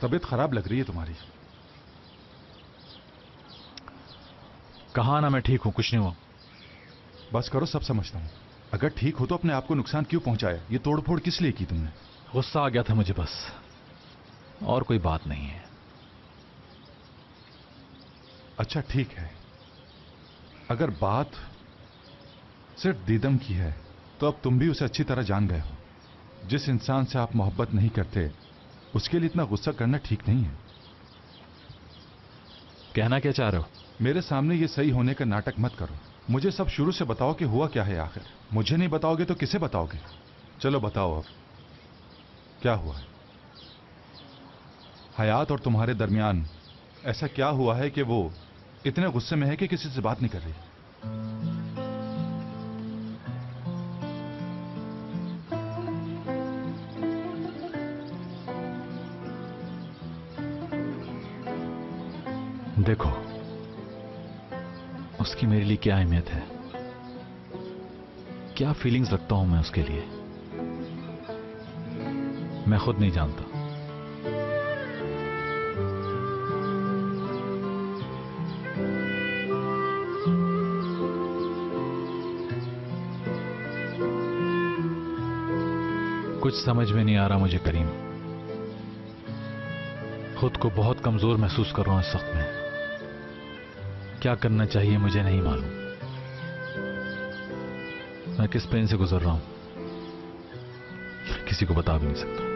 तबीयत खराब लग रही है तुम्हारी। कहा ना मैं ठीक हूं, कुछ नहीं हुआ। बस करो, सब समझता हूं। अगर ठीक हो तो अपने आप को नुकसान क्यों पहुंचाया? ये तोड़फोड़ किस लिए की तुमने? गुस्सा आ गया था मुझे बस, और कोई बात नहीं है। अच्छा ठीक है, अगर बात सिर्फ दीदम की है तो अब तुम भी उसे अच्छी तरह जान गए हो। जिस इंसान से आप मोहब्बत नहीं करते उसके लिए इतना गुस्सा करना ठीक नहीं है। कहना क्या चाह रहे हो? मेरे सामने ये सही होने का नाटक मत करो। मुझे सब शुरू से बताओ कि हुआ क्या है आखिर। मुझे नहीं बताओगे तो किसे बताओगे? चलो बताओ अब क्या हुआ है। हयात और तुम्हारे दरमियान ऐसा क्या हुआ है कि वो इतने गुस्से में है कि किसी से बात नहीं कर रही? देखो, उसकी मेरे लिए क्या अहमियत है, क्या फीलिंग्स रखता हूं मैं उसके लिए, मैं खुद नहीं जानता। कुछ समझ में नहीं आ रहा मुझे करीम। खुद को बहुत कमजोर महसूस कर रहा हूं इस वक्त में। क्या करना चाहिए मुझे नहीं मालूम। मैं किस पेन से गुजर रहा हूं किसी को बता भी नहीं सकता।